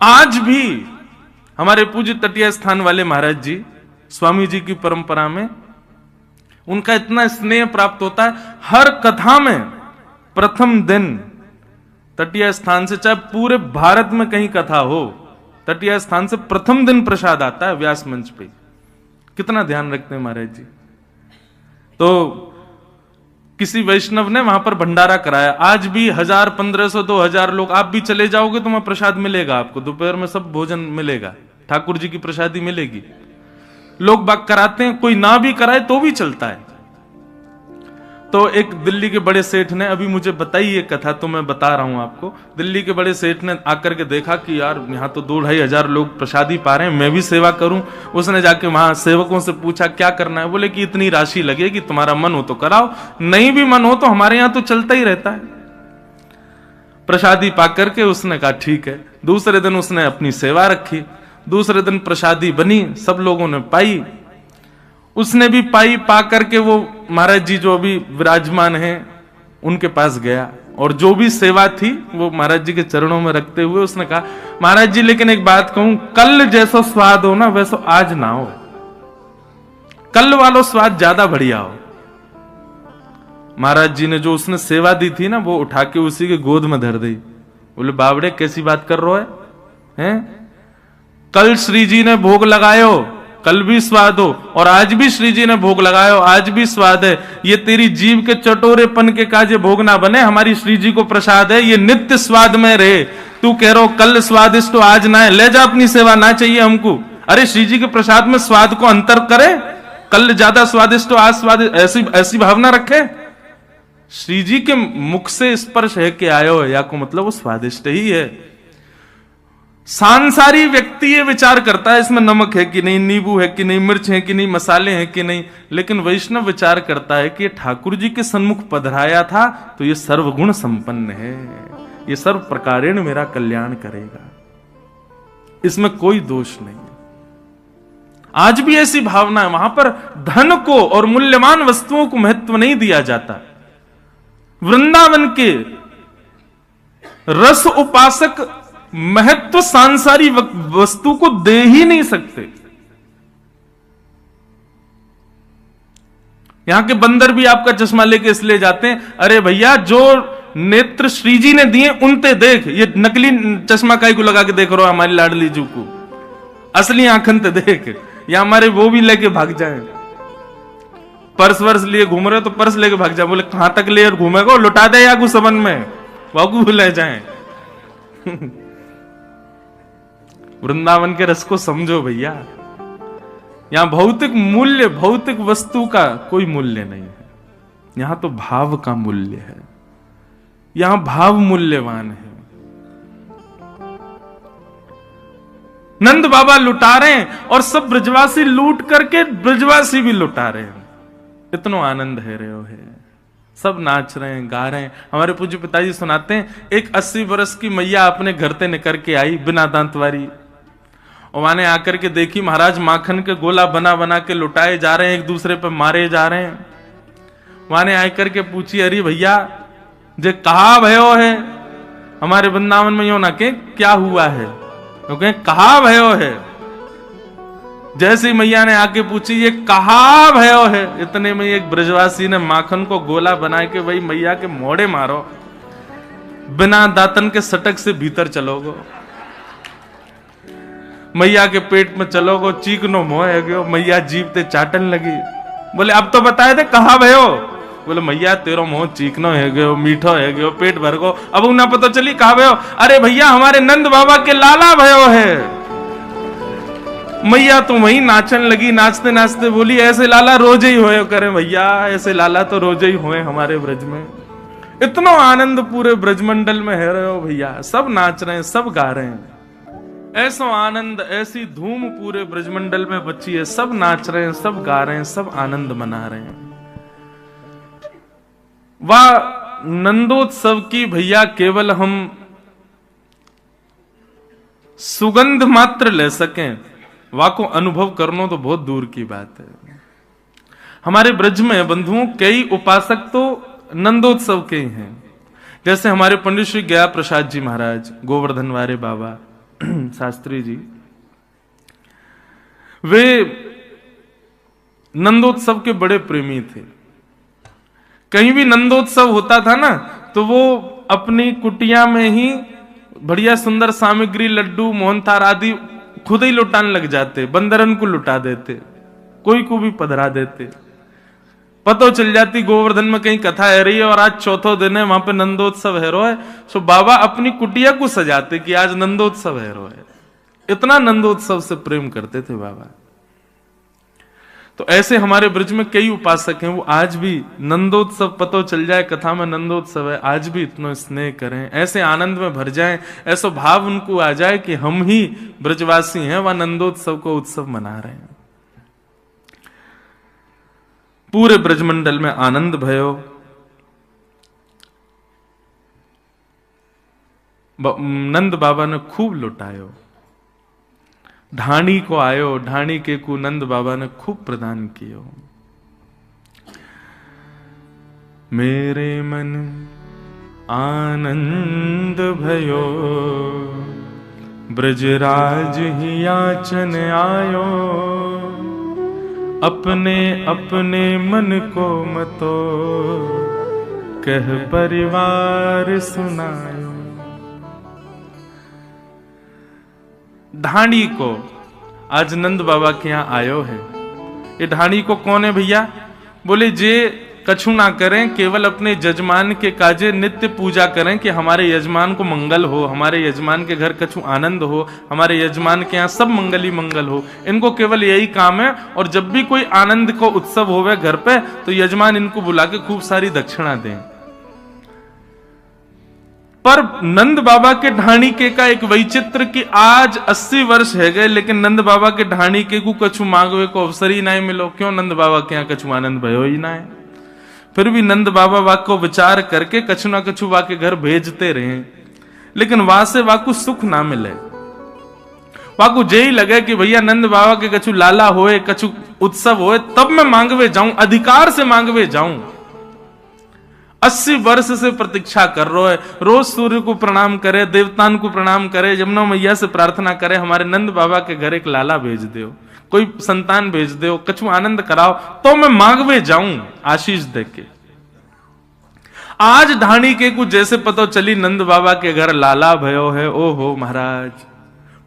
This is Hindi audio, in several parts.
आज भी हमारे पूज्य तटीय स्थान वाले महाराज जी, स्वामी जी की परंपरा में उनका इतना स्नेह प्राप्त होता है। हर कथा में प्रथम दिन तटीय स्थान से, चाहे पूरे भारत में कहीं कथा हो, तटीय स्थान से प्रथम दिन प्रसाद आता है व्यास मंच पे। कितना ध्यान रखते हैं महाराज जी। तो किसी वैष्णव ने वहां पर भंडारा कराया, आज भी 1000, 1500, 2000 लोग, आप भी चले जाओगे तो वहां प्रसाद मिलेगा आपको, दोपहर में सब भोजन मिलेगा, ठाकुर जी की प्रसादी मिलेगी। लोग बाग कराते हैं, कोई ना भी कराए तो भी चलता है। तो एक दिल्ली के बड़े सेठ ने अभी मुझे बताई ये कथा, तो मैं बता रहा हूं आपको। दिल्ली के बड़े सेठ ने आकर के देखा कि यार यहाँ तो 2-2.5 हजार लोग प्रसादी पा रहे हैं, मैं भी सेवा करूं। उसने जाके वहां सेवकों से पूछा क्या करना है, बोले कि इतनी राशि लगेगी, तुम्हारा मन हो तो कराओ, नहीं भी मन हो तो हमारे यहाँ तो चलता ही रहता है। प्रसादी पा करके उसने कहा ठीक है। दूसरे दिन उसने अपनी सेवा रखी, दूसरे दिन प्रसादी बनी, सब लोगों ने पाई, उसने भी पाई। पा करके वो महाराज जी जो अभी विराजमान हैं उनके पास गया, और जो भी सेवा थी वो महाराज जी के चरणों में रखते हुए उसने कहा, महाराज जी लेकिन एक बात कहूं, कल जैसा स्वाद हो ना वैसा आज ना हो, कल वालो स्वाद ज्यादा बढ़िया हो। महाराज जी ने जो उसने सेवा दी थी ना, वो उठा के उसी के गोद में धर दी। बोले बावड़े कैसी बात कर रहे हैं? कल श्री जी ने भोग लगायो, कल भी स्वाद हो, और आज भी श्री जी ने भोग लगायो, आज भी स्वाद है। ये तेरी जीव के चटोरेपन के काजे भोग ना बने, हमारी श्री जी को प्रसाद है, ये नित्य स्वाद में रहे। तू कह रहा कल स्वादिष्ट तो आज ना है, ले जा अपनी सेवा, ना चाहिए हमको। अरे श्री जी के प्रसाद में स्वाद को अंतर करे, कल ज्यादा स्वादिष्ट तो आज स्वादिष्ट, ऐसी भावना रखे। श्री जी के मुख से स्पर्श है कि आयो है, या को मतलब वो स्वादिष्ट ही है। सांसारी व्यक्ति ये विचार करता है इसमें नमक है कि नहीं, नींबू है कि नहीं, मिर्च है कि नहीं, मसाले हैं कि नहीं, लेकिन वैष्णव विचार करता है कि ये ठाकुर जी के सन्मुख पधराया था तो ये सर्वगुण संपन्न है, ये सर्व प्रकारेण मेरा कल्याण करेगा, इसमें कोई दोष नहीं। आज भी ऐसी भावना है, वहां पर धन को और मूल्यवान वस्तुओं को महत्व नहीं दिया जाता। वृंदावन के रस उपासक महत्व सांसारी वस्तु को दे ही नहीं सकते। यहां के बंदर भी आपका चश्मा लेके इसलिए जाते हैं, अरे भैया जो नेत्र श्री जी ने दिए उनते देख, ये नकली चश्मा काहे को लगा के देख रहे हो हमारी लाडली जू को, असली आंखन ते देख। या हमारे वो भी लेके भाग जाए, पर्स वर्स लिए घूम रहे तो पर्स लेके भाग जाए, बोले कहां तक ले घूमेगा, लुटा दे या कुछ सबन में वाकू ले जाए। वृंदावन के रस को समझो भैया, यहां भौतिक मूल्य, भौतिक वस्तु का कोई मूल्य नहीं है, यहां तो भाव का मूल्य है, यहां भाव मूल्यवान है। नंद बाबा लुटा रहे हैं और सब ब्रजवासी लूट करके ब्रजवासी भी लुटा रहे हैं। इतना आनंद है रहे हो है, सब नाच रहे हैं, गा रहे हैं। हमारे पूज्य पिताजी सुनाते हैं, एक 80 वर्ष की मैया अपने घर से निकल के आई बिना दांत वाली, और वहां आकर के देखी महाराज माखन के गोला बना बना के लुटाए जा रहे हैं, एक दूसरे पे मारे जा रहे हैं। वहां आकर के पूछी, अरे भैया जे कहा भयो है, हमारे वृंदावन में यो ना के क्या हुआ है, क्योंकि कहा भयो है। जैसी मैया ने आके पूछी ये कहा भयो है, इतने में एक ब्रजवासी ने माखन को गोला बना के वही मैया के मोड़े मारो, बिना दातन के सटक से भीतर चलोगो, मैया के पेट में चलोगो, चीकनो मोह है गयो, मैया जीभ ते चाटन लगी। बोले अब तो बताए थे कहा भयो, बोले मैया तेरो मुंह चीकनो है गयो, मीठो है गयो, पेट भर गो, अब उन्हें पता चली कहा भयो, अरे भैया हमारे नंद बाबा के लाला भयो है। मैया तो वही नाचन लगी, नाचते नाचते बोली ऐसे लाला रोज ही होए करे भैया, ऐसे लाला तो रोज ही होए हमारे ब्रज में। इतना आनंद पूरे ब्रजमंडल में है रहे हो भैया, सब नाच रहे हैं, सब गा रहे हैं, ऐसा आनंद, ऐसी धूम पूरे ब्रजमंडल में बची है, सब नाच रहे हैं, सब गा रहे हैं, सब आनंद मना रहे हैं। वह नंदोत्सव की भैया केवल हम सुगंध मात्र ले सकें, वाह को अनुभव करना तो बहुत दूर की बात है। हमारे ब्रज में बंधुओं कई उपासक तो नंदोत्सव के ही हैं, जैसे हमारे पंडित श्री गया प्रसाद जी महाराज, गोवर्धन वारे बाबा, शास्त्री जी, वे नंदोत्सव के बड़े प्रेमी थे। कहीं भी नंदोत्सव होता था ना, तो वो अपनी कुटिया में ही बढ़िया सुंदर सामग्री, लड्डू, मोहनथाल आदि खुद ही लुटाने लग जाते, बंदरन को लुटा देते, कोई को भी पधरा देते। पतो चल जाती गोवर्धन में कहीं कथा है रही है और आज चौथा दिन है, वहां पे नंदोत्सव है रो है, सो बाबा अपनी कुटिया को सजाते कि आज नंदोत्सव है रो है। इतना नंदोत्सव से प्रेम करते थे बाबा। तो ऐसे हमारे ब्रज में कई उपासक हैं, वो आज भी नंदोत्सव पतो चल जाए कथा में नंदोत्सव है, आज भी इतना स्नेह करें, ऐसे आनंद में भर जाएं, ऐसा भाव उनको आ जाए कि हम ही ब्रजवासी हैं, वह नंदोत्सव को उत्सव मना रहे हैं। पूरे ब्रजमंडल में आनंद भयो। नंद बाबा ने खूब लुटायो। ढाणी को आयो, ढाणी के को नंद बाबा ने खूब प्रदान कियो। मेरे मन आनंद भयो, ब्रजराज ही याचन आयो, अपने अपने मन को मतो, कह परिवार सुनायो। ढाणी को आज नंद बाबा के यहां आयो है। ये ढाणी को कौन है भैया? बोले जे कछु ना करें, केवल अपने यजमान के काजे नित्य पूजा करें कि हमारे यजमान को मंगल हो, हमारे यजमान के घर कछु आनंद हो, हमारे यजमान के यहाँ सब मंगल ही मंगल हो। इनको केवल यही काम है। और जब भी कोई आनंद को उत्सव होवे घर पे, तो यजमान इनको बुला के खूब सारी दक्षिणा दें। पर नंद बाबा के ढाणी के का एक वैचित्र कि आज 80 वर्ष है गए, लेकिन नंद बाबा के ढाणी के को कछु मांगवे को अवसर ही नहीं मिलो। क्यों? नंद बाबा के यहाँ कछु आनंद भयो ही ना है। फिर भी नंद बाबा वाक को विचार करके कछु ना कछु वाके घर भेजते रहे, लेकिन वहां से वाकु सुख ना मिले। वाकु यही लगे कि भैया नंद बाबा के कछु लाला होए, कछु उत्सव होए, तब मैं मांगवे जाऊं, अधिकार से मांगवे जाऊं। 80 वर्ष से प्रतीक्षा कर रहा है, रोज सूर्य को प्रणाम करे, देवतान को प्रणाम करे, यमुना मैया से प्रार्थना करे, हमारे नंद बाबा के घर एक लाला भेज दो, कोई संतान भेज दो, कछु आनंद कराओ, तो मैं मांगवे जाऊं आशीष देके। आज ढाणी के कुछ जैसे पता चली नंद बाबा के घर लाला भयो है, ओ हो महाराज,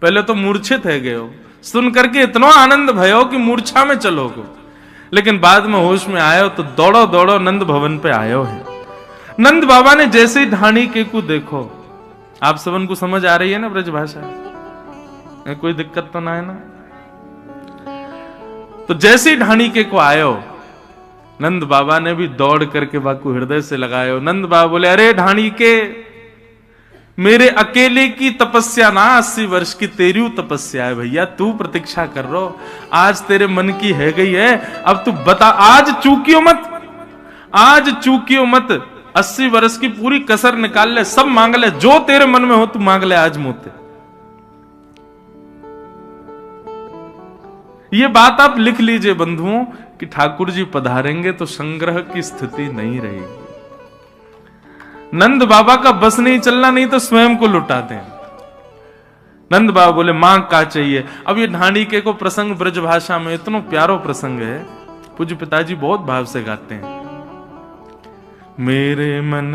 पहले तो मूर्छित है गए हो, सुन करके इतना आनंद भयो कि मूर्छा में चलो गो, लेकिन बाद में होश में आयो तो दौड़ो दौड़ो नंद भवन पे आयो है। नंद बाबा ने जैसे ही ढाणी के को देखो, आप सबन को समझ आ रही है ना ब्रज भाषा, कोई दिक्कत तो ना है ना? तो जैसे ही ढाणी के को आयो, नंद बाबा ने भी दौड़ करके बाकू हृदय से लगायो। नंद बाबा बोले, अरे ढाणी के, मेरे अकेले की तपस्या ना 80 वर्ष की तेरी तपस्या है भैया, तू प्रतीक्षा कर रो, आज तेरे मन की है गई है, अब तू बता, आज चूकियो मत, आज चूकियो मत, 80 वर्ष की पूरी कसर निकाल ले, सब मांग ले, जो तेरे मन में हो तू मांग ले आज मुझसे। ये बात आप लिख लीजिए बंधुओं कि ठाकुर जी पधारेंगे तो संग्रह की स्थिति नहीं रहेगी। नंद बाबा का बस नहीं चलना, नहीं तो स्वयं को लुटाते हैं। नंद बाबा बोले मांग का चाहिए। अब ये ढाणी के को प्रसंग ब्रज भाषा में इतना प्यारो प्रसंग है, पूज्य पिताजी बहुत भाव से गाते हैं। मेरे मन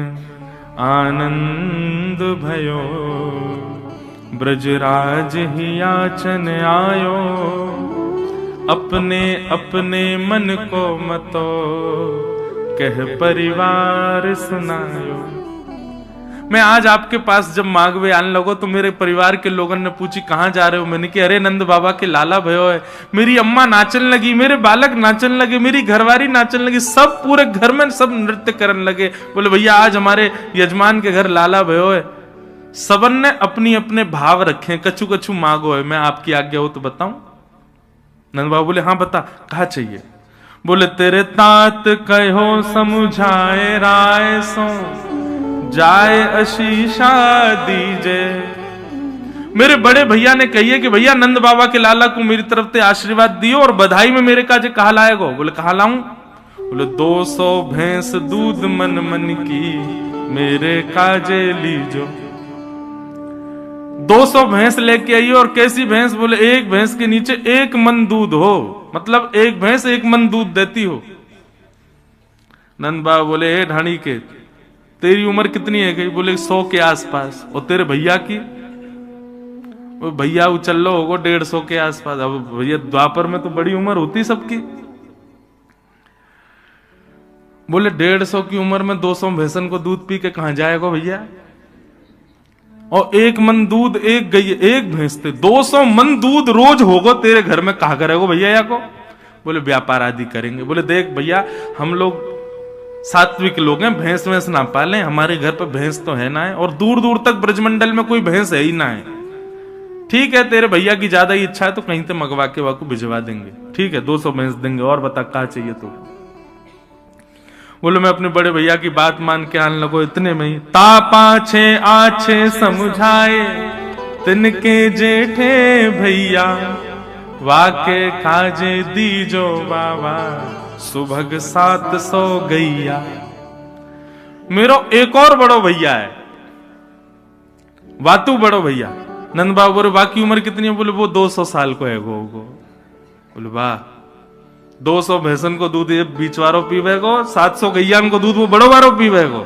आनंद भयो, ब्रजराज ही याचन आयो, अपने अपने मन को मतो, कह परिवार सुनायो। मैं आज आपके पास जब मांगवे आने लगो तो मेरे परिवार के लोगों ने पूछी कहां जा रहे हो, मैंने कि अरे नंद बाबा के लाला भयो है, मेरी अम्मा नाचन लगी, मेरे बालक नाचन लगे, मेरी घरवारी नाचन लगी, सब पूरे घर में सब नृत्य करने लगे। बोले भैया आज हमारे यजमान के घर लाला भयो है। सबन ने अपनी अपने भाव रखे, कछु कछु मांगो है, मैं आपकी आज्ञा हो तो बताऊं। नंद बाबा बोले हाँ बता, कहा चाहिए? बोले तेरे तात कहो समझाए राय सो, जाए आशीषा दीजे। मेरे बड़े भैया ने कहिए कि भैया नंद बाबा के लाला को मेरी तरफ से आशीर्वाद दियो और बधाई में मेरे काजे कहा लाएगो? बोले कहा लाऊं? बोले 200 भैंस दूध मन मन की मेरे काजे लीजो। 200 भैंस लेके आई और कैसी भैंस? बोले एक भैंस के नीचे 1 मन दूध हो, मतलब एक भैंस 1 मन दूध देती हो। नंद बाबा बोले हे ढाणी के, तेरी उम्र कितनी है? गई बोले 100 के आसपास। और तेरे भैया की? वो भैया उचल लो होगो 150 के आसपास। अब भैया द्वापर में तो बड़ी उम्र होती सबकी। बोले 150 की उम्र में 200 भैंसन को दूध पी के कहां जाएगा भैया? और 1 मन दूध एक गई, एक भैंस थे, 200 मन दूध रोज होगो तेरे घर में, कहा करेगो भैया या को? बोले व्यापार आदि करेंगे। बोले देख भैया, हम लोग सात्विक लोग हैं, भैंस वैंस ना पालें, हमारे घर पे भैंस तो है ना है, और दूर दूर तक ब्रजमंडल में कोई भैंस है ही ना है। ठीक है, तेरे भैया की ज्यादा ही इच्छा है तो कहीं से मंगवा के वाको भिजवा देंगे। ठीक है, 200 भैंस देंगे। और बता क्या चाहिए तो? बोले मैं अपने बड़े भैया की बात मान के आने लगो। इतने में ही तापाछे आछे समझाए तिनके जेठे भैया, वाके काजे दीजो बाबा सुभग 700 गैया। मेरो एक और बड़ो भैया है, वातु बड़ो भैया। नंद बाबू बोले बाकी उम्र कितनी है? बोले वो 200 साल को है गो। बोले वाह, 200 भैंसन को दूध ये बीचवारो पीवेगो, 700 गैया को दूध वो बड़ो वारो पीवेगो।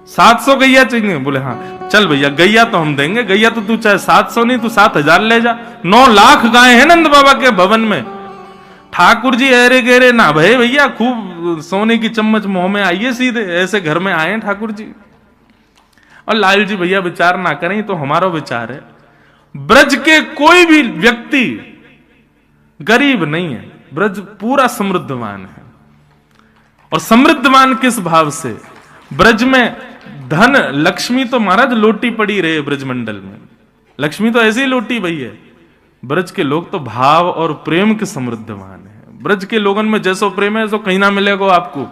700 गैया चाहिए? बोले हाँ चल भैया, गैया तो हम देंगे। गैया तो तू चाहे 700 नहीं, तू 7000 ले जा। 9 लाख गाय है नंद बाबा के भवन में। ठाकुर जी अरे गेरे ना भय भैया, खूब सोने की चम्मच मुंह में आइए सीधे, ऐसे घर में आए ठाकुर जी। और लाल जी भैया विचार ना करें, तो हमारा विचार है। ब्रज के कोई भी व्यक्ति गरीब नहीं है, ब्रज पूरा समृद्धवान है। और समृद्धवान किस भाव से? ब्रज में धन लक्ष्मी तो महाराज लोटी पड़ी रहे ब्रजमंडल में, लक्ष्मी तो ऐसी ही लोटी भई है। ब्रज के लोग तो भाव और प्रेम के समृद्धवान है। ब्रज के लोगों में जैसो प्रेम है, सो कहीं ना मिलेगा आपको।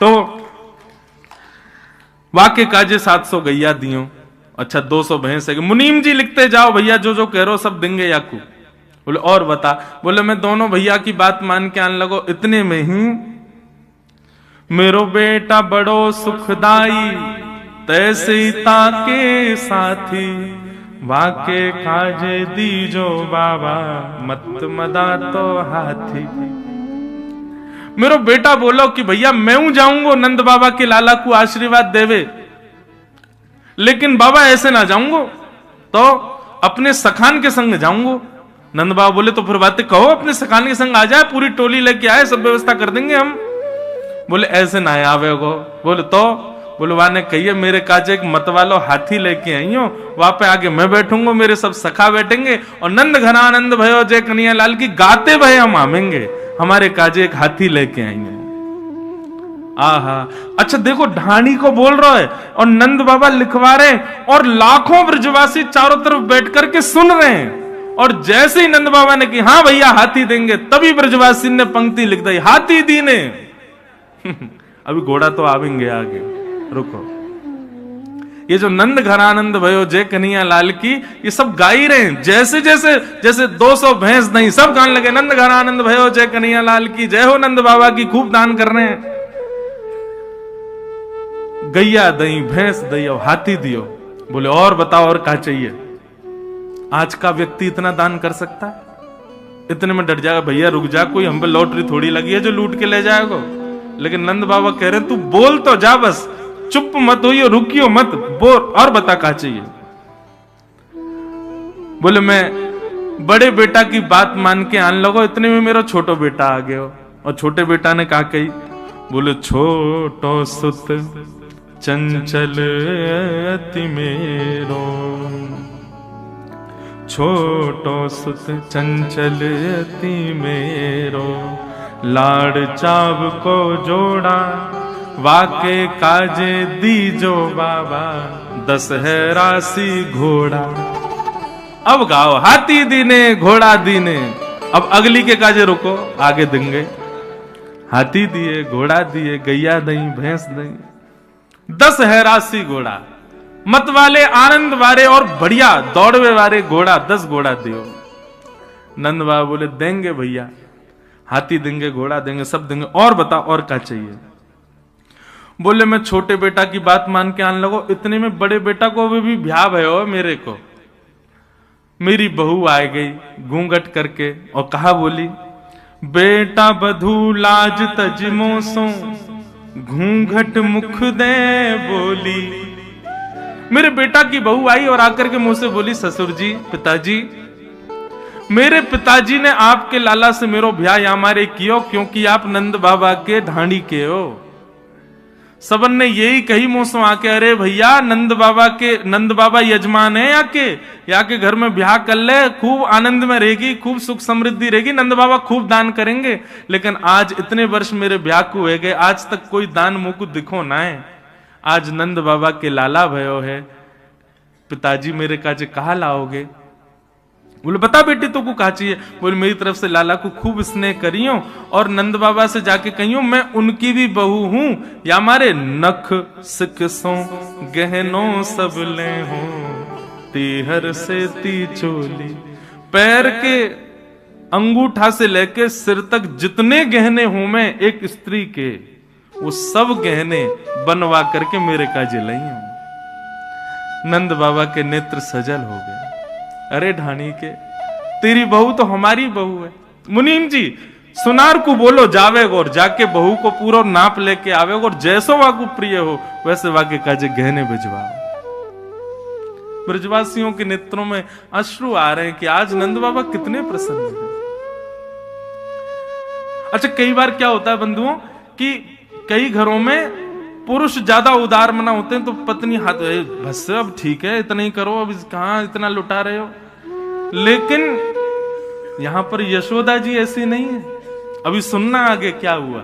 तो वाके काजे 700 गैया दियो। अच्छा 200 भैंस है। मुनीम जी लिखते जाओ भैया, जो जो कह रहे हो सब देंगे याकू। बोले और बता? बोले मैं दोनों भैया की बात मान के आने लगो। इतने में ही मेरो बेटा बड़ो सुखदाई, तैसे ताके साथी, वाके काजे दीजो बाबा मत मदा तो हाथी। मेरो बेटा बोलो कि भैया मैं जाऊंगा नंद बाबा के लाला को आशीर्वाद देवे, लेकिन बाबा ऐसे ना जाऊंगा, तो अपने सखान के संग जाऊंगा। नंद बाबा बोले तो फिर बातें कहो, अपने सखान के संग आ जाए, पूरी टोली लेके आए, सब व्यवस्था कर देंगे हम। बोले ऐसे ना आवे गो। बोले तो? बोले वाने कहिए मेरे काजे एक मत वालो हाथी लेके आई हो, वहां पे आगे मैं बैठूंगा, मेरे सब सखा बैठेंगे, और नंद घनानंद भयो जय कन्हैया लाल की गाते भय हम आवेंगे, हमारे काजे एक हाथी लेके आएंगे। आहा, अच्छा देखो ढाणी को बोल रहा है और नंद बाबा लिखवा रहे हैं, और लाखों ब्रजवासी चारों तरफ बैठ करके सुन रहे हैं। और जैसे ही नंद बाबा ने कि हाँ भैया हाथी देंगे, तभी ब्रजवासी ने पंक्ति लिख दी, हाथी दीने। अभी घोड़ा तो आवेंगे आगे, रुको। ये जो नंद घरानंद भयो जय कन्हैया लाल की, ये सब गा ही रहे हैं। जैसे जैसे जैसे 200 भैंस नहीं, सब गाने लगे नंद घरानंद भयो जय कन्हैया लाल की जय हो, नंद बाबा की खूब दान कर रहे हैं। गैया दई, भैंस दई, और हाथी दियो। बोले और बताओ और क्या चाहिए? आज का व्यक्ति इतना दान कर सकता है? इतने में डर जाएगा, भैया रुक जा, कोई हम पे लॉटरी थोड़ी लगी है जो लूट के ले जाएगा। लेकिन नंद बाबा कह रहे तू बोल तो जा, बस चुप मत होइयो, रुकियो मत, बोल और बता क्या चाहिए। बोले मैं बड़े बेटा की बात मान के आने लगो। इतने में मेरा छोटो बेटा आ गया, और छोटे बेटा ने कहा कही, बोले छोटो सुत चंचल अति मेरो, छोटो सुत चंचल अति मेरो, लाड़ चाव को जोड़ा, वाके काजे दीजो बाबा 10 है राशि घोड़ा। अब गाओ हाथी दीने घोड़ा दीने। अब अगली के काजे रुको, आगे देंगे। हाथी दिए, घोड़ा दिए, गैया दई, भैंस दई, 10 है राशि घोड़ा। मत वाले, आनंद वाले और बढ़िया दौड़वे वाले घोड़ा, 10 घोड़ा दियो। नंद बाबा बोले देंगे भैया, हाथी देंगे, घोड़ा देंगे, सब देंगे, और बता और क्या चाहिए? बोले मैं छोटे बेटा की बात मान के आने लगो, इतने में बड़े बेटा को अभी भी ब्याह भयो मेरे को। मेरी बहू आ गई घूंघट करके और कहा बोली, बेटा बधू लाज तजमो सो घूंघट मुख दे बोली। मेरे बेटा की बहू आई और आकर के मुंह से बोली, ससुर जी, पिताजी, मेरे पिताजी ने आपके लाला से मेरो ब्याह यामारे कियो क्योंकि आप नंद बाबा के ढांडी के हो। सबन ने यही कही मुंह से आके, अरे भैया नंद बाबा यजमान है या के घर में ब्याह कर ले, खूब आनंद में रहेगी, खूब सुख समृद्धि रहेगी, नंद बाबा खूब दान करेंगे। लेकिन आज इतने वर्ष मेरे ब्याह को हुए गए, आज तक कोई दान मुंह को दिखो ना है। आज नंद बाबा के लाला भयो है, पिताजी मेरे काजे कहा लाओगे? बोले बता बेटी तो को कहा चाहिए? बोले मेरी तरफ से लाला को खूब स्नेह करियो और नंद बाबा से जाके कहियो मैं उनकी भी बहू हूं, या मारे नख सिकसों गहनों सब ले हो, तीहर से ती चोली। पैर के अंगूठा से लेके सिर तक जितने गहने हूं मैं एक स्त्री के, वो सब गहने बनवा करके मेरे काजे लाई हूं। नंद बाबा के नेत्र सजल हो गए। अरे ढाणी के, तेरी बहू तो हमारी बहू है। मुनीम जी, सुनार को बोलो जावेगो और जाके बहू को पूरा नाप लेके आवेगो और जैसो वाकू प्रिय हो वैसे वाके काजे गहने भिजवाओ। ब्रजवासियों के नेत्रों में अश्रु आ रहे हैं कि आज नंद बाबा कितने प्रसन्न हैं। अच्छा, कई बार क्या होता है बंधुओं कि कई घरों में पुरुष ज्यादा उदार मना होते हैं तो पत्नी हाथ बस अब ठीक है इतना ही करो, अब कहां इतना लुटा रहे हो। लेकिन यहां पर यशोदा जी ऐसी नहीं है। अभी सुनना आगे क्या हुआ।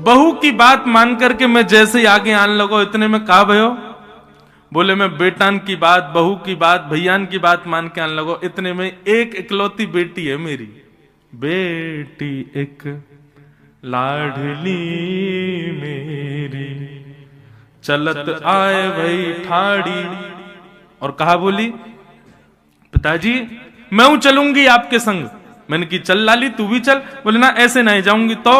बहू की बात मान करके मैं जैसे ही आगे आने लगो, इतने में कहा भयो, बोले मैं बेटान की बात, बहू की बात, भैयान की बात मान के आने लगो। इतने में एक इकलौती बेटी है मेरी, बेटी एक लाडली मेरी, चलत आए भाई ठाड़ी और कहा बोली, पिताजी मैं हूं चलूंगी आपके संग। मैंने की चल लाली तू भी चल। बोले ना ऐसे नहीं जाऊंगी तो।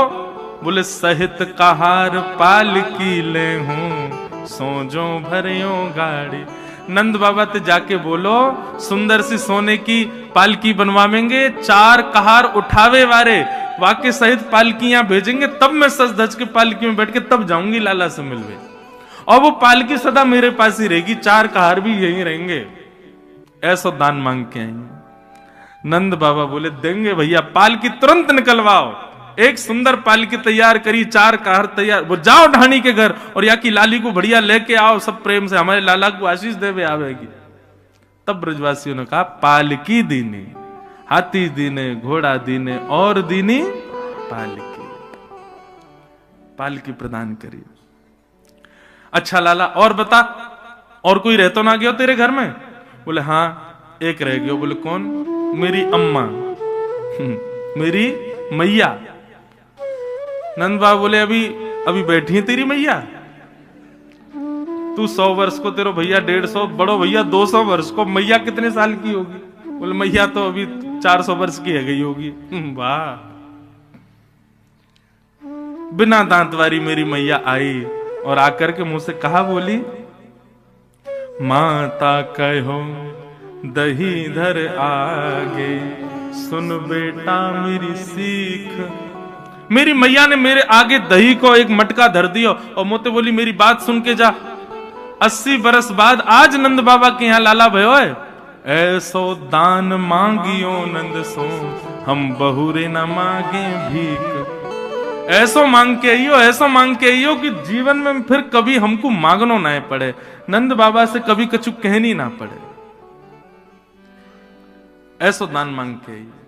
बोले सहित कहार पालकी ले हूं सोजो भरियो गाड़ी। नंद बाबा ते जाके बोलो सुंदर सी सोने की पालकी बनवावेंगे, 4 कहार उठावे वारे वाके सहित पालकियां भेजेंगे, तब मैं सज धज के पालकी में बैठ के तब जाऊंगी लाला से मिलवे। और वो पालकी सदा मेरे पास ही रहेगी, 4 कहार भी यही रहेंगे। ऐसा दान मांग के आएंगे। नंद बाबा बोले देंगे भैया, पालकी तुरंत निकलवाओ। एक सुंदर पालकी तैयार करी, 4 कहार तैयार, वो जाओ ढाणी के घर और या की लाली को बढ़िया लेके आओ, सब प्रेम से हमारे लाला को आशीष देवे आवेगी। तब ब्रजवासियों ने कहा पालकी दीनी, हाथी दीने, घोड़ा दीने और दीनी पालकी, पालकी प्रदान करी। अच्छा लाला और बता, और कोई रह तो ना गया तेरे घर में? बोले हाँ एक रह गया। बोले कौन? मेरी अम्मा, मेरी मैया। नंद बाबा बोले अभी बैठी है तेरी मैया? तू 100 वर्ष को, तेरो भैया 150, बड़ो भैया 200 वर्ष को, मैया कितने साल की होगी? बोले मैया तो अभी 400 वर्ष की है गई होगी। वाह, बिना दांत वाली मेरी मैया आई और आकर के मुंह से कहा बोली, माता कहो दही धर आगे, सुन बेटा मेरी सीख। मेरी मैया ने मेरे आगे दही को एक मटका धर दिया और मोते बोली मेरी बात सुन के जा। 80 बरस बाद आज नंद बाबा के यहाँ लाला भयो है, ऐसो दान मांगियो नंद सो, हम बहुरे न मांगे भीख। ऐसो मांग के आइयो, ऐसो मांग के आइयो कि जीवन में फिर कभी हमको मांगनो ना पड़े, नंद बाबा से कभी कछु कहनी ना पड़े। ऐसो दान मांग के आइयो।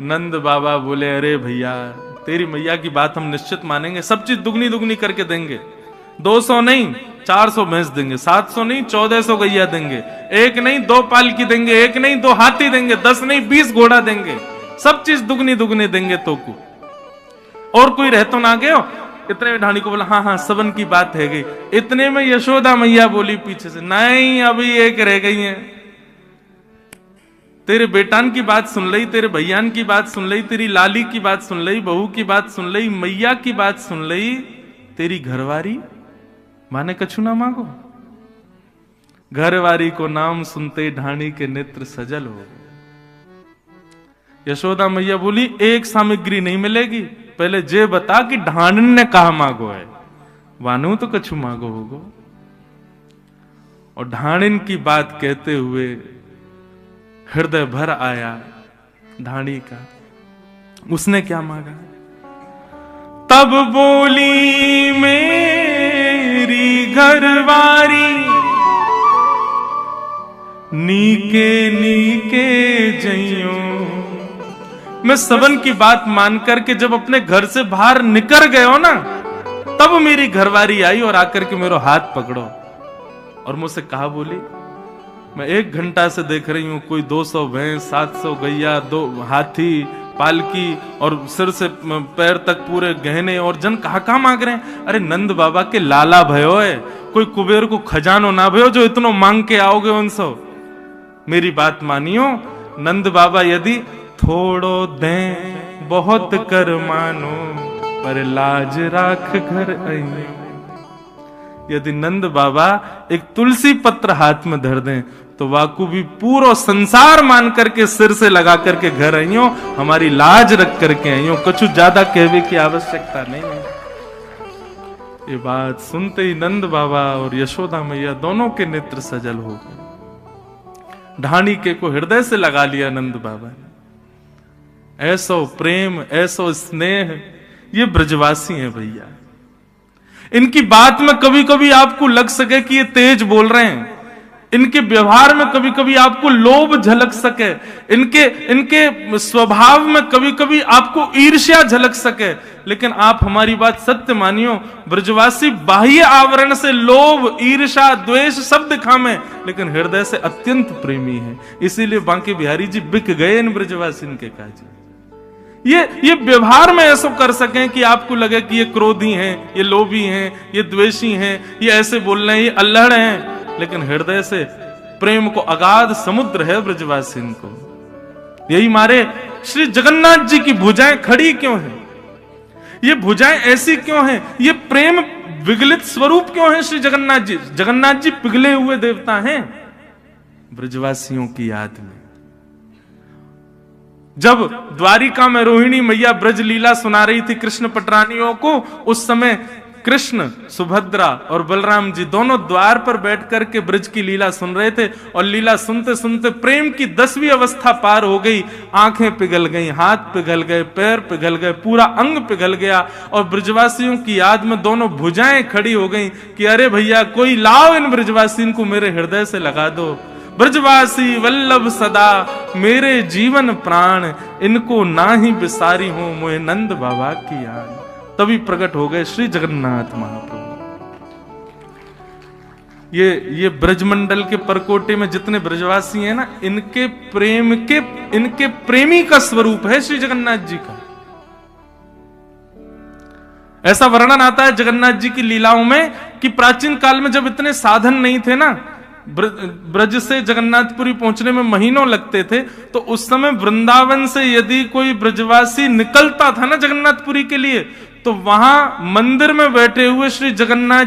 नंद बाबा बोले अरे भैया तेरी मैया की बात हम निश्चित मानेंगे, सब चीज दुगनी दुगनी करके देंगे। 200 नहीं 400 भैंस देंगे, 700 नहीं 1400 गैया देंगे, 1 नहीं 2 पालकी देंगे, 1 नहीं 2 हाथी देंगे, 10 नहीं 20 घोड़ा देंगे, सब चीज दुगनी दुगनी देंगे तो को। और कोई रह तो ना गए? इतने में ढाणी को बोला हाँ हाँ सबन की बात है गई। इतने में यशोदा मैया बोली पीछे से, नहीं अभी एक रह गई है, तेरे बेटान की बात सुन लई, तेरे भैयान की बात सुन लई, तेरी लाली की बात सुन लई, बहू की बात सुन लई, मैया की बात सुन लई, तेरी घरवारी माने कछु ना मांगो। घरवारी को नाम सुनते ढाणी के नेत्र सजल हो। यशोदा मैया बोली एक सामग्री नहीं मिलेगी, पहले जे बता कि ढांडन ने कहा मांगो है, वानू तो कछु मांगो होगो। और ढाणिन की बात कहते हुए हृदय भर आया ढाणी का। उसने क्या मांगा? तब बोली मेरी घरवारी, नीके नीके जइयो। मैं सबन की बात मान करके जब अपने घर से बाहर निकल गए हो ना, तब मेरी घरवारी आई और आकर के मेरा हाथ पकड़ो और मुझसे कहा, बोली मैं 1 घंटा से देख रही हूं कोई 200 भैंस, 700 गैया, 2 हाथी, पालकी और सिर से पैर तक पूरे गहने, और जन कहा मांग रहे हैं। अरे नंद बाबा के लाला भयो है, कोई कुबेर को खजानो ना भयो जो इतनो मांग के आओगे उनसे। मेरी बात मानियो, नंद बाबा यदि थोड़ो दें बहुत कर मानो, पर लाज राख घर आई। यदि नंद बाबा एक तुलसी पत्र हाथ में धर दें तो वाकू भी पूरा संसार मान करके सिर से लगा करके घर आइयो, हमारी लाज रख करके आइयो, कुछ ज्यादा कहने की आवश्यकता नहीं है। ये बात सुनते ही नंद बाबा और यशोदा मैया दोनों के नेत्र सजल हो गए। ढाणी के को हृदय से लगा लिया नंद बाबा ने। ऐसो प्रेम, ऐसो स्नेह, ये ब्रजवासी हैं भैया। इनकी बात में कभी कभी आपको लग सके कि ये तेज बोल रहे हैं, इनके व्यवहार में कभी कभी आपको लोभ झलक सके, इनके स्वभाव में कभी कभी आपको ईर्ष्या झलक सके, लेकिन आप हमारी बात सत्य मानियो, ब्रजवासी बाह्य आवरण से लोभ, ईर्ष्या, द्वेष सब दिखावे, लेकिन हृदय से अत्यंत प्रेमी है। इसीलिए बांके बिहारी जी बिक गए इन ब्रजवासी के काज। ये व्यवहार में ऐसा कर सकें कि आपको लगे कि ये क्रोधी हैं, ये लोभी हैं, ये द्वेषी हैं, ये ऐसे बोल रहे हैं, ये अल्हड़ हैं, लेकिन हृदय से प्रेम को अगाध समुद्र है ब्रजवासी को। यही मारे श्री जगन्नाथ जी की भुजाएं खड़ी क्यों हैं? ये भुजाएं ऐसी क्यों हैं? ये प्रेम विगलित स्वरूप क्यों है श्री जगन्नाथ जी? जगन्नाथ जी पिघले हुए देवता हैं ब्रजवासियों की याद में। जब द्वारिका में रोहिणी मैया ब्रज लीला सुना रही थी कृष्ण पटरानियों को, उस समय कृष्ण, सुभद्रा और बलराम जी दोनों द्वार पर बैठ करके ब्रज की लीला सुन रहे थे, और लीला सुनते सुनते प्रेम की 10वीं अवस्था पार हो गई। आंखें पिघल गई, हाथ पिघल गए, पैर पिघल गए, पूरा अंग पिघल गया, और ब्रजवासियों की याद में दोनों भुजाएं खड़ी हो गई कि अरे भैया कोई लाओ इन ब्रजवासियों को मेरे हृदय से लगा दो। ब्रजवासी वल्लभ सदा मेरे जीवन प्राण, इनको ना ही बिसारी हूं मोहे नंद बाबा की याद। तभी प्रकट हो गए श्री जगन्नाथ महाप्रभु। ये ब्रजमंडल के परकोटे में जितने ब्रजवासी हैं ना, इनके प्रेम के, इनके प्रेमी का स्वरूप है श्री जगन्नाथ जी का। ऐसा वर्णन आता है जगन्नाथ जी की लीलाओं में कि प्राचीन काल में जब इतने साधन नहीं थे ना, ब्रज से जगन्नाथपुरी पहुंचने में महीनों लगते थे, तो उस समय वृंदावन से यदि कोई ब्रजवासी निकलता था ना जगन्नाथपुरी के लिए, तो वहां मंदिर में बैठे हुए श्री जगन्नाथ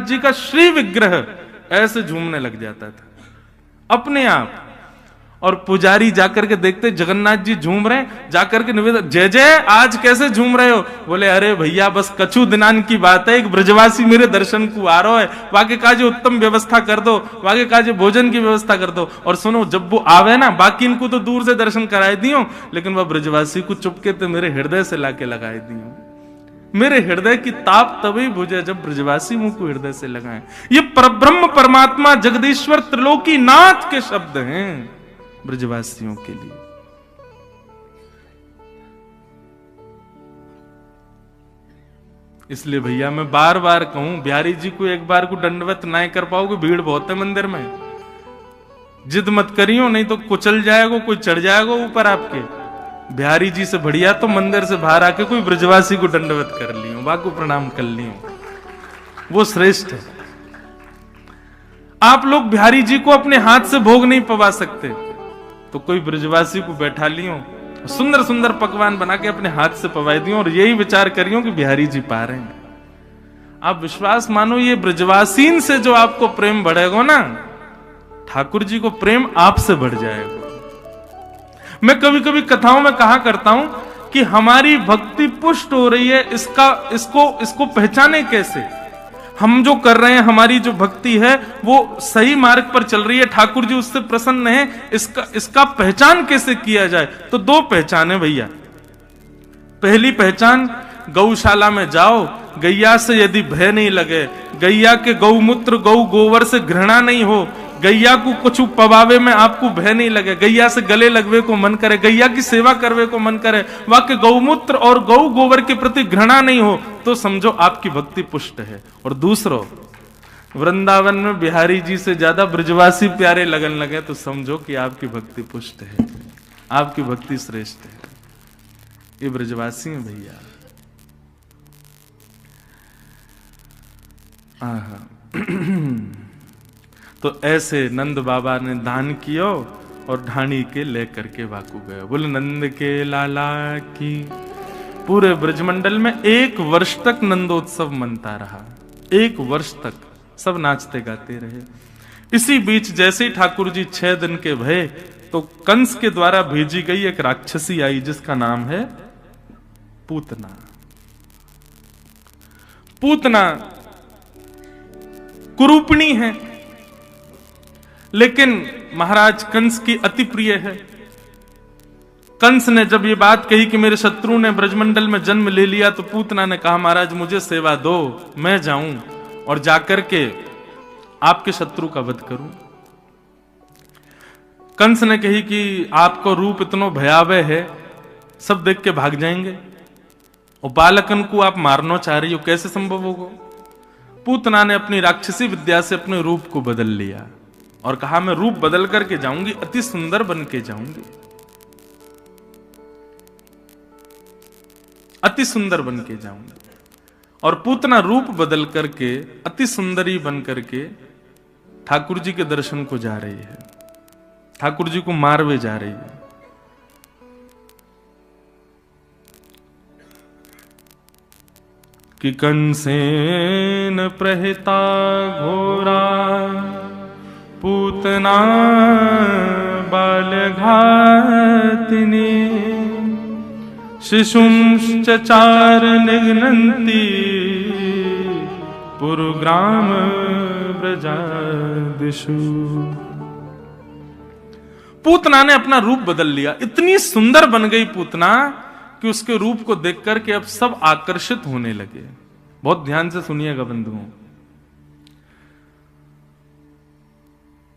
जी का श्री विग्रह ऐसे झूमने लग जाता था अपने आप। और पुजारी जाकर के देखते जगन्नाथ जी झूम रहे, जाकर के निवेदन, जय जय आज कैसे झूम रहे हो? बोले अरे भैया बस कछु दिनान की बात है, एक ब्रजवासी मेरे दर्शन को आ रहा है, वाके काजे उत्तम व्यवस्था कर दो, वाके काजे भोजन की व्यवस्था कर दो। और सुनो, जब वो आवे ना, बाकी इनको तो दूर से दर्शन कराए दियो, लेकिन वह ब्रजवासी को चुपके तो मेरे हृदय से लाके लगाए दियो। मेरे हृदय की ताप तभी बुझे जब ब्रजवासी मुंह को हृदय से लगाए। ये परब्रह्म परमात्मा जगदीश्वर त्रिलोकी नाथ के शब्द हैं ब्रजवासियों के लिए। इसलिए भैया मैं बार बार कहूं, बिहारी जी को एक बार को दंडवत ना कर पाओगे, भीड़ बहुत है मंदिर में, जिद मत करियो नहीं तो कुचल जाएगा, कोई चढ़ जाएगा ऊपर आपके। बिहारी जी से बढ़िया तो मंदिर से बाहर आके कोई ब्रजवासी को दंडवत कर लियो, बाको प्रणाम कर लियो, वो श्रेष्ठ है। आप लोग बिहारी जी को अपने हाथ से भोग नहीं पवा सकते, तो कोई ब्रजवासी को बैठा लियो, सुंदर सुंदर पकवान बना के अपने हाथ से पवाई दियो और यही विचार करियो कि बिहारी जी पा रहे हैं। आप विश्वास मानो, ये ब्रजवासीन से जो आपको प्रेम बढ़ेगा ना, ठाकुर जी को प्रेम आपसे बढ़ जाएगा। मैं कभी कभी कथाओं में कहा करता हूं कि हमारी भक्ति पुष्ट हो रही है, इसको पहचाने कैसे? हम जो कर रहे हैं, हमारी जो भक्ति है वो सही मार्ग पर चल रही है, ठाकुर जी उससे प्रसन्न है, इसका पहचान कैसे किया जाए? तो दो पहचान है भैया। पहली पहचान, गौशाला में जाओ, गैया से यदि भय नहीं लगे, गैया के गौमूत्र गौ गोबर से घृणा नहीं हो, गैया को कुछ पवावे में आपको भय नहीं लगे, गैया से गले लगवे को मन करे, गैया की सेवा करवे को मन करे, वाक्य गौमूत्र और गौ गोबर के प्रति घृणा नहीं हो, तो समझो आपकी भक्ति पुष्ट है। और दूसरो, वृंदावन में बिहारी जी से ज्यादा ब्रजवासी प्यारे लगन लगे, तो समझो कि आपकी भक्ति पुष्ट है, आपकी भक्ति श्रेष्ठ है। ये ब्रजवासी हैं भैया। तो ऐसे नंद बाबा ने दान कियो और ढाणी के लेकर के वाकू गए। बोले नंद के लाला की। पूरे ब्रजमंडल में 1 वर्ष तक नंदोत्सव मनता रहा, 1 वर्ष तक सब नाचते गाते रहे। इसी बीच जैसे ही ठाकुर जी 6 दिन के भये, तो कंस के द्वारा भेजी गई एक राक्षसी आई जिसका नाम है पूतना। पूतना कुरूपणी है, लेकिन महाराज कंस की अति प्रिय है। कंस ने जब ये बात कही कि मेरे शत्रु ने ब्रजमंडल में जन्म ले लिया, तो पूतना ने कहा महाराज मुझे सेवा दो, मैं जाऊं और जाकर के आपके शत्रु का वध करूं। कंस ने कही कि आपको रूप इतना भयावह है, सब देख के भाग जाएंगे, और बालकन को आप मारना चाह रही हो, कैसे संभव होगा? पूतना ने अपनी राक्षसी विद्या से अपने रूप को बदल लिया और कहा मैं रूप बदल करके जाऊंगी, अति सुंदर बन के जाऊंगी, अति सुंदर बन के जाऊंगी। और पूतना रूप बदल करके अति सुंदरी बन करके ठाकुर जी के दर्शन को जा रही है, ठाकुर जी को मारवे जा रही है। कि कंसेन प्रहिता घोरा पूतना बालघातिनी शिशुंश्च चार निघ्नन्ति पुरुग्राम ब्रजादिषु। पूतना ने अपना रूप बदल लिया, इतनी सुंदर बन गई पूतना कि उसके रूप को देख करके अब सब आकर्षित होने लगे। बहुत ध्यान से सुनिएगा बंधुओं।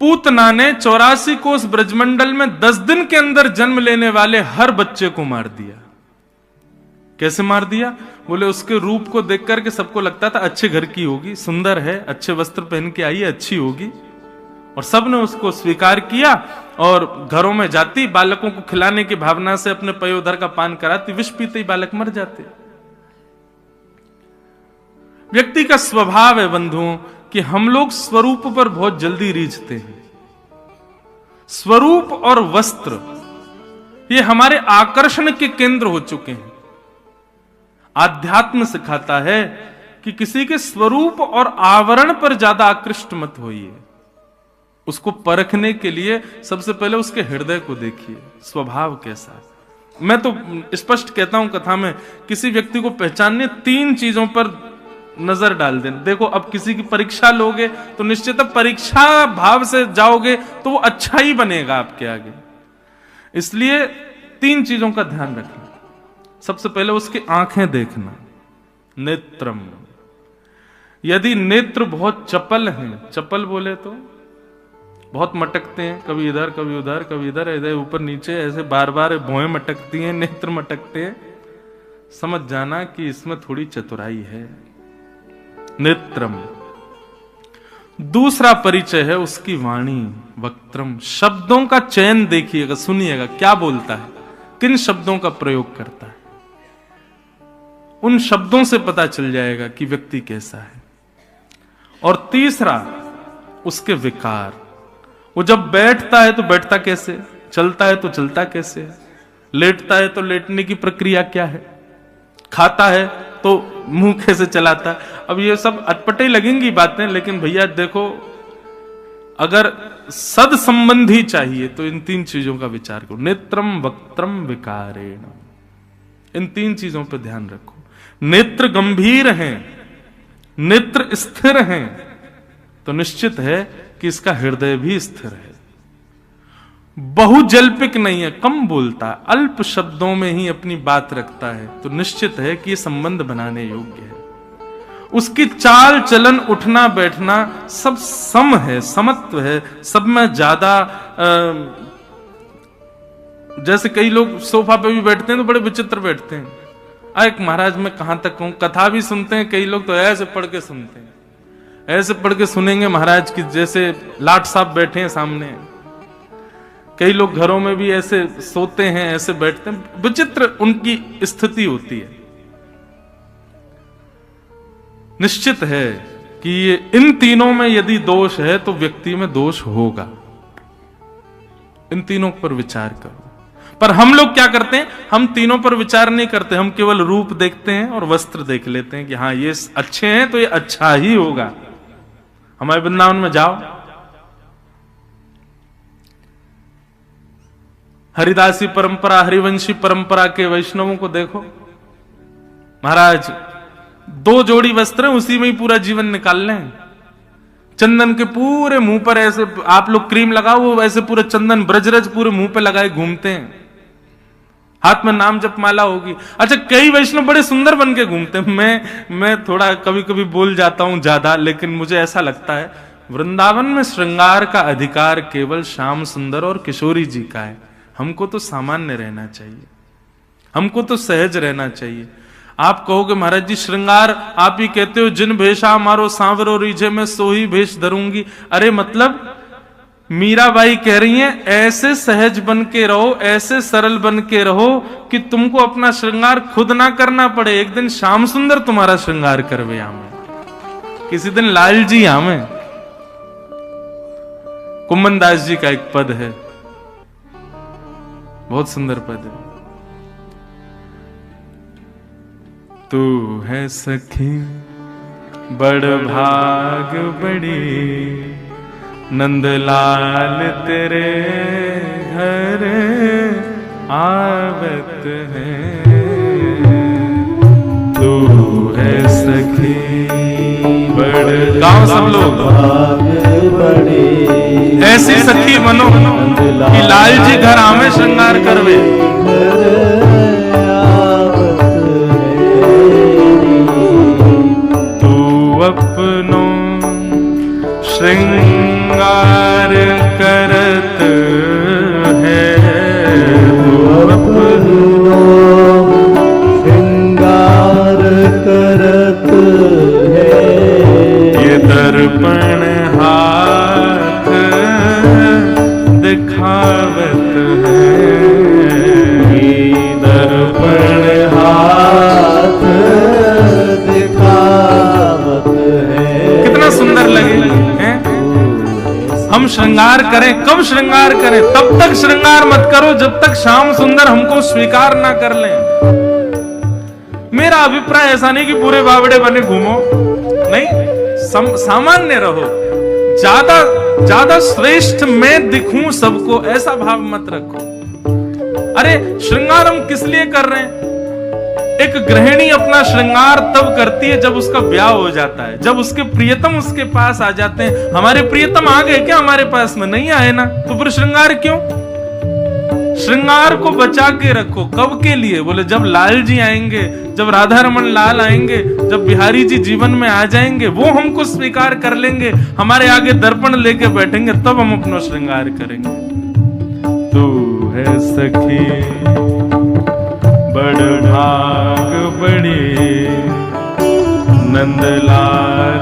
पूतना ने 84 कोस ब्रजमंडल में 10 दिन के अंदर जन्म लेने वाले हर बच्चे को मार दिया। कैसे मार दिया? बोले उसके रूप को देख करके सबको लगता था अच्छे घर की होगी, सुंदर है, अच्छे वस्त्र पहन के आई है, अच्छी होगी, और सबने उसको स्वीकार किया और घरों में जाती, बालकों को खिलाने की भावना से अपने पयोधर का पान कराती, विष पीते ही बालक मर जाते। व्यक्ति का स्वभाव है बंधुओं कि हम लोग स्वरूप पर बहुत जल्दी रीझते हैं। स्वरूप और वस्त्र ये हमारे आकर्षण के केंद्र हो चुके हैं। आध्यात्म सिखाता है कि किसी के स्वरूप और आवरण पर ज्यादा आकृष्ट मत होइए। उसको परखने के लिए सबसे पहले उसके हृदय को देखिए, स्वभाव कैसा है। मैं तो स्पष्ट कहता हूं कथा में, किसी व्यक्ति को पहचानने 3 चीजों पर नजर डाल दें। देखो अब किसी की परीक्षा लोगे तो निश्चित परीक्षा भाव से जाओगे तो वो अच्छा ही बनेगा आपके आगे। इसलिए 3 चीजों का ध्यान रखना। सबसे पहले उसकी आंखें देखना, नेत्रम। यदि नेत्र बहुत चपल हैं, चपल बोले तो बहुत मटकते हैं, कभी इधर कभी उधर कभी इधर इधर ऊपर नीचे, ऐसे बार बार भौएं मटकती हैं, नेत्र मटकते हैं, समझ जाना कि इसमें थोड़ी चतुराई है। नेत्रम। दूसरा परिचय है उसकी वाणी, वक्त्रम। शब्दों का चयन देखिएगा, सुनिएगा क्या बोलता है, किन शब्दों का प्रयोग करता है। उन शब्दों से पता चल जाएगा कि व्यक्ति कैसा है। और तीसरा उसके विकार। वो जब बैठता है तो बैठता कैसे, चलता है तो चलता कैसे है, लेटता है तो लेटने की प्रक्रिया क्या है, खाता है तो मुंह कैसे चलाता है। अब ये सब अटपटे लगेंगी बातें, लेकिन भैया देखो, अगर सद संबंधी चाहिए तो इन 3 चीजों का विचार करो। नेत्रम वक्त्रम विकारेण, इन 3 चीजों पर ध्यान रखो। नेत्र गंभीर हैं, नेत्र स्थिर हैं, तो निश्चित है कि इसका हृदय भी स्थिर है। बहुजल्पिक नहीं है, कम बोलता है, अल्प शब्दों में ही अपनी बात रखता है, तो निश्चित है कि यह संबंध बनाने योग्य है। उसकी चाल चलन उठना बैठना सब सम है, समत्व है, सब में ज्यादा जैसे कई लोग सोफा पे भी बैठते हैं तो बड़े विचित्र बैठते हैं। एक महाराज मैं कहां तक कहूं, कथा भी सुनते हैं कई लोग तो ऐसे पढ़ के सुनते हैं, ऐसे पढ़ के सुनेंगे महाराज की जैसे लाट साहब बैठे हैं सामने। कई लोग घरों में भी ऐसे सोते हैं, ऐसे बैठते हैं, विचित्र उनकी स्थिति होती है। निश्चित है कि ये इन तीनों में यदि दोष है तो व्यक्ति में दोष होगा। इन तीनों पर विचार करो। पर हम लोग क्या करते हैं, हम तीनों पर विचार नहीं करते, हम केवल रूप देखते हैं और वस्त्र देख लेते हैं कि हाँ ये अच्छे हैं तो ये अच्छा ही होगा। हमारे वृंदावन में जाओ, हरिदासी परंपरा, हरिवंशी परंपरा के वैष्णवों को देखो, महाराज 2 जोड़ी वस्त्र उसी में ही पूरा जीवन निकाल लें। चंदन के पूरे मुंह पर ऐसे आप लोग क्रीम लगाओ, वो ऐसे पूरे चंदन ब्रजरज पूरे मुंह पे लगाए घूमते हैं, हाथ में नाम जप माला होगी। अच्छा, कई वैष्णव बड़े सुंदर बन के घूमते हैं। मैं थोड़ा कभी कभी बोल जाता हूं ज्यादा, लेकिन मुझे ऐसा लगता है वृंदावन में श्रृंगार का अधिकार केवल श्याम सुंदर और किशोरी जी का है। हमको तो सामान्य रहना चाहिए, हमको तो सहज रहना चाहिए। आप कहोगे महाराज जी श्रृंगार आप ही कहते हो, जिन भेषा मारो सांवरो रीझे में सोही भेष धरूंगी। अरे मतलब मीराबाई कह रही हैं ऐसे सहज बन के रहो, ऐसे सरल बन के रहो कि तुमको अपना श्रृंगार खुद ना करना पड़े। एक दिन श्याम सुंदर तुम्हारा श्रृंगार करवे आमे, किसी दिन लाल जी आमे। कुम्मन दास जी का एक पद है, बहुत सुंदर पद है। तू है सखी बड़ भाग बड़ी, नंदलाल तेरे घर आवत है। तू है सखी बड़, गाँव सब लोग ऐसी सखी बनो कि लाल जी घर आवे श्रृंगार करवे। तू अपनो श्रृंगार करत है, तू अपनो श्रृंगार करत है। ये दर्पण हाथ दिखावत है, ये दर्पण हाथ दिखावत है। कितना सुंदर लगे हैं? हम श्रृंगार करें, कब श्रृंगार करें? तब तक श्रृंगार मत करो जब तक श्याम सुंदर हमको स्वीकार ना कर लें। मेरा अभिप्राय ऐसा नहीं कि पूरे बावड़े बने घूमो, नहीं, सामान्य रहो। ज्यादा श्रेष्ठ मैं दिखूं सबको, ऐसा भाव मत रखो। अरे श्रृंगार हम किस लिए कर रहे हैं? एक गृहिणी अपना श्रृंगार तब करती है जब उसका ब्याह हो जाता है, जब उसके प्रियतम उसके पास आ जाते हैं। हमारे प्रियतम आ गए क्या हमारे पास में? नहीं आए ना, तो फिर श्रृंगार क्यों? श्रृंगार को बचा के रखो। कब के लिए? बोले जब लाल जी आएंगे, जब राधा रमन लाल आएंगे, जब बिहारी जी जीवन में आ जाएंगे, वो हमको स्वीकार कर लेंगे, हमारे आगे दर्पण लेके बैठेंगे, तब हम अपना श्रृंगार करेंगे। तू है सखी बड़ भाग बड़ी, नंदलाल